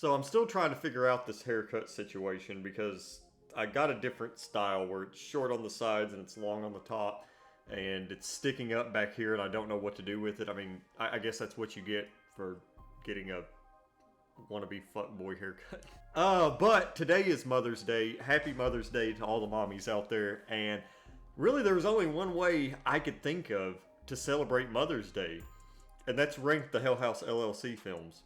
So I'm still trying to figure out this haircut situation because I got a different style where it's short on the sides and it's long on the top and it's sticking up back here and I don't know what to do with it. I mean, I guess that's what you get for getting a wannabe fuckboy haircut. But today is Mother's Day. Happy Mother's Day to all the mommies out there. And really there was only one way I could think of to celebrate Mother's Day, and that's rank the House LLC films.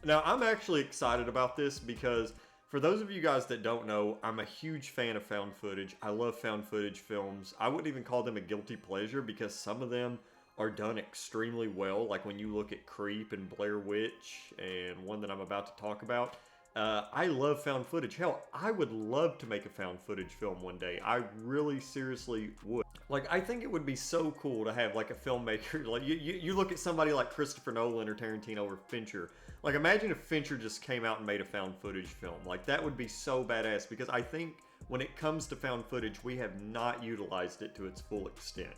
Now, I'm actually excited about this because for those of you guys that don't know, I'm a huge fan of found footage. I love found footage films. I wouldn't even call them a guilty pleasure because some of them are done extremely well. Like when you look at Creep and Blair Witch and one that I'm about to talk about. I love found footage. Hell, I would love to make a found footage film one day. I really seriously would. Like, I think it would be so cool to have like a filmmaker, like you look at somebody like Christopher Nolan or Tarantino or Fincher. Like, imagine if Fincher just came out and made a found footage film. Like, that would be so badass because I think when it comes to found footage, we have not utilized it to its full extent.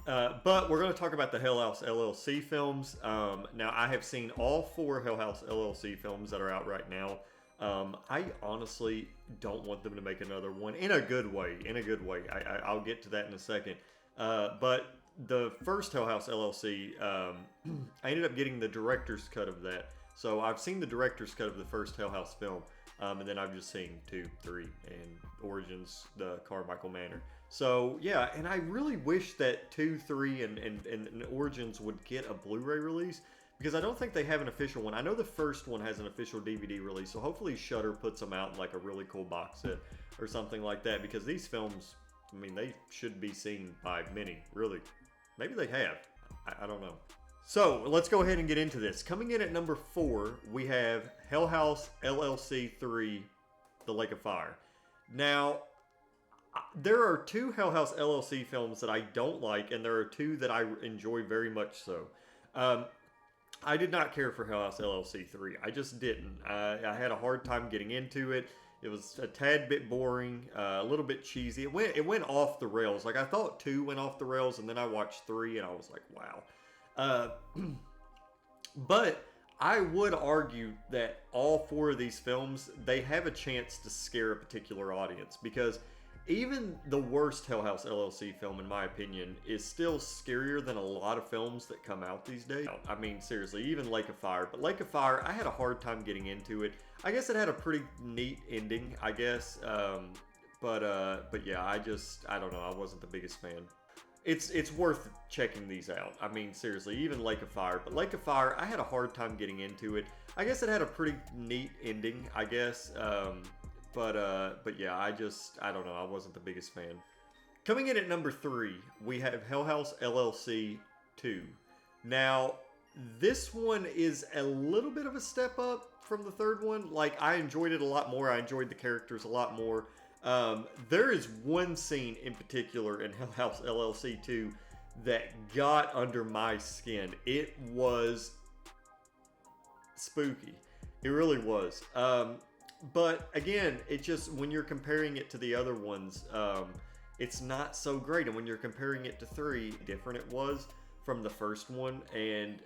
But we're going to talk about the House LLC films. Now, I have seen all 4 House LLC films that are out right now. I honestly don't want them to make another one in a good way. I'll get to that in a second. But the first House LLC, I ended up getting the director's cut of that. So I've seen the director's cut of the first House film. And then I've just seen 2, 3, and Origins, the Carmichael Manor. So yeah, and I really wish that 2, 3, and Origins would get a Blu-ray release. Because I don't think they have an official one. I know the first one has an official DVD release, so hopefully Shudder puts them out in like a really cool box set or something like that. Because these films, I mean, they should be seen by many, really. Maybe they have. I don't know. So let's go ahead and get into this. Coming in at number 4, we have House LLC 3, The Lake of Fire. Now, there are 2 House LLC films that I don't like, and there are 2 that I enjoy very much so. I did not care for House LLC 3. I just didn't. I had a hard time getting into it. It was a tad bit boring, a little bit cheesy. It went off the rails. Like, I thought 2 went off the rails, and then I watched 3, and I was like, wow. But I would argue that all 4 of these films, they have a chance to scare a particular audience. Because even the worst House LLC film, in my opinion, is still scarier than a lot of films that come out these days. I mean, seriously, even Lake of Fire. But Lake of Fire, I had a hard time getting into it. I guess it had a pretty neat ending, I guess. But yeah, I don't know. I wasn't the biggest fan. It's worth checking these out. I mean, seriously, even Lake of Fire. But Lake of Fire, I had a hard time getting into it. I guess it had a pretty neat ending, I guess. But yeah, I don't know. I wasn't the biggest fan. Coming in at number 3, we have House LLC 2. Now, this one is a little bit of a step up from the third one. Like, I enjoyed it a lot more. I enjoyed the characters a lot more. There is one scene in particular in House LLC 2 that got under my skin. It was spooky. It really was. But again, it just, when you're comparing it to the other ones, it's not so great. And when you're comparing it to 3, different it was from the first one. And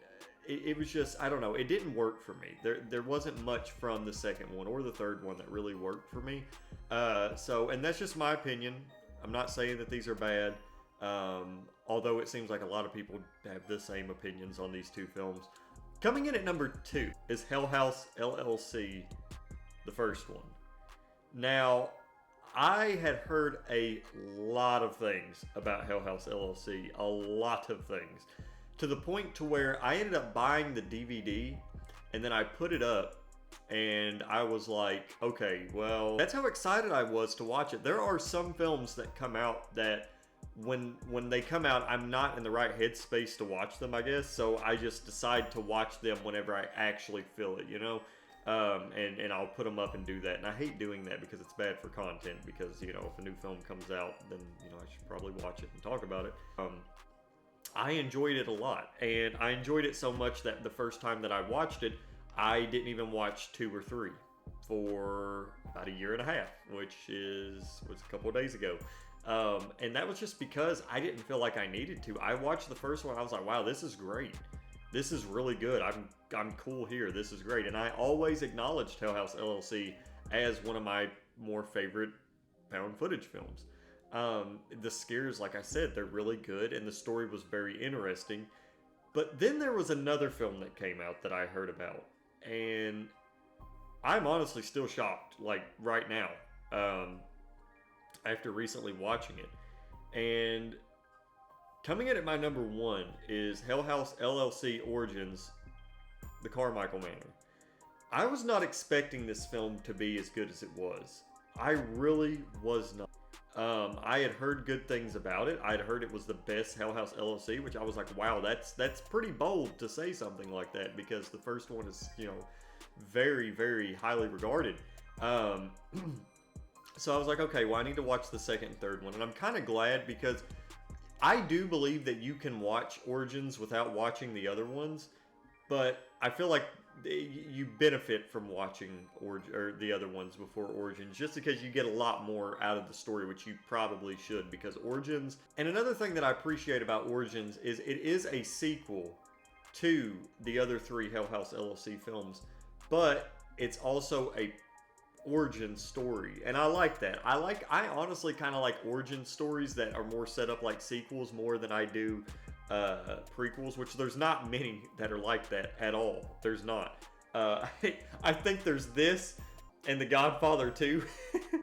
it was just, I don't know, it didn't work for me. There wasn't much from the second one or the third one that really worked for me. And that's just my opinion. I'm not saying that these are bad. Although it seems like a lot of people have the same opinions on these 2 films. Coming in at number 2 is House LLC, the first one. Now, I had heard a lot of things about House LLC, a lot of things, to the point to where I ended up buying the DVD and then I put it up and I was like, okay, well, that's how excited I was to watch it. There are some films that come out that when they come out, I'm not in the right headspace to watch them, I guess. So I just decide to watch them whenever I actually feel it, you know? And I'll put them up and do that. And I hate doing that because it's bad for content. Because, you know, if a new film comes out, then, you know, I should probably watch it and talk about it. I enjoyed it a lot. And I enjoyed it so much that the first time that I watched it, I didn't even watch 2 or 3 for about a year and a half, which was a couple of days ago. And that was just because I didn't feel like I needed to. I watched the first one, I was like, wow, this is great. this is really good. I'm cool here. This is great. And I always acknowledged House LLC as one of my more favorite found footage films. The scares, like I said, they're really good, and the story was very interesting. But then there was another film that came out that I heard about, and I'm honestly still shocked, like right now, after recently watching it. And coming in at my number one is House LLC Origins, The Carmichael Manor. I was not expecting this film to be as good as it was. I really was not. I had heard good things about it. I'd heard it was the best House LLC, which I was like, wow, that's pretty bold to say something like that, because the first one is, you know, very, very highly regarded. So I was like, okay, well, I need to watch the second and third one. And I'm kind of glad, because I do believe that you can watch Origins without watching the other ones, but I feel like you benefit from watching or the other ones before Origins, just because you get a lot more out of the story, which you probably should, because Origins. And another thing that I appreciate about Origins is it is a sequel to the other three House LLC films, but it's also a origin story, and I like that. I honestly kind of like origin stories that are more set up like sequels more than I do prequels, which there's not many that are like that at all. There's not. I think there's this and The Godfather 2.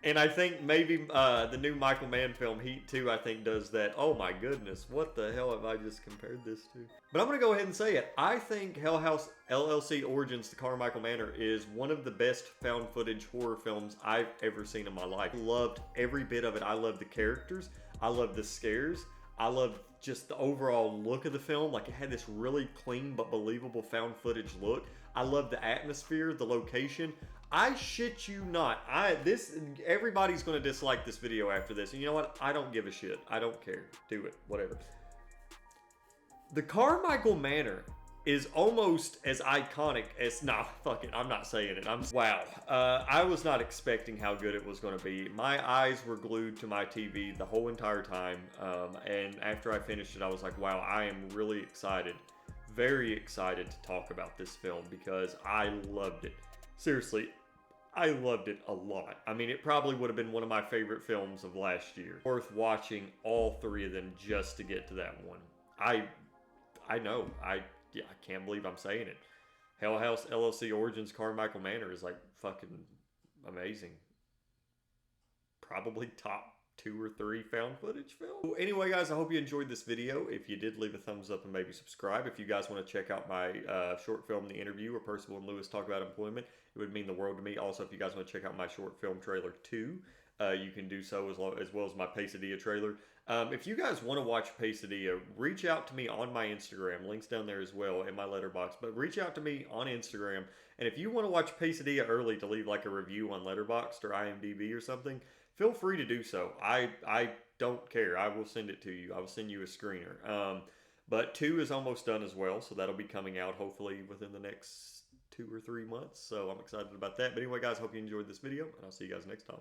And I think maybe the new Michael Mann film, Heat 2, I think does that. Oh my goodness, what the hell have I just compared this to? But I'm going to go ahead and say it. I think House LLC Origins, The Carmichael Manor is one of the best found footage horror films I've ever seen in my life. I loved every bit of it. I loved the characters. I loved the scares. I loved just the overall look of the film. Like, it had this really clean but believable found footage look. I loved the atmosphere, the location. I shit you not. Everybody's going to dislike this video after this. And you know what? I don't give a shit. I don't care. Do it. Whatever. The Carmichael Manor is almost as iconic as... Nah, fuck it. I'm not saying it. Wow. I was not expecting how good it was going to be. My eyes were glued to my TV the whole entire time. And after I finished it, I was like, wow, I am really excited. Very excited to talk about this film, because I loved it. Seriously, I loved it a lot. I mean, it probably would have been one of my favorite films of last year. Worth watching all three of them just to get to that one. I know. I can't believe I'm saying it. House LLC Origins Carmichael Manor is like fucking amazing. Probably top 2 or 3 found footage film. Anyway, guys, I hope you enjoyed this video. If you did, leave a thumbs up and maybe subscribe. If you guys want to check out my short film, The Interview, where Percival and Lewis talk about employment, it would mean the world to me. Also, if you guys want to check out my short film trailer 2, you can do so, as well as my Pesadilla trailer. If you guys want to watch Pesadilla, reach out to me on my Instagram. Links down there as well in my letterbox. But reach out to me on Instagram. And if you want to watch Pesadilla early to leave like a review on Letterboxd or IMDb or something, feel free to do so. I don't care. I will send it to you. I will send you a screener. But 2 is almost done as well, so that'll be coming out hopefully within the next 2 or 3 months. So I'm excited about that. But anyway, guys, hope you enjoyed this video, and I'll see you guys next time.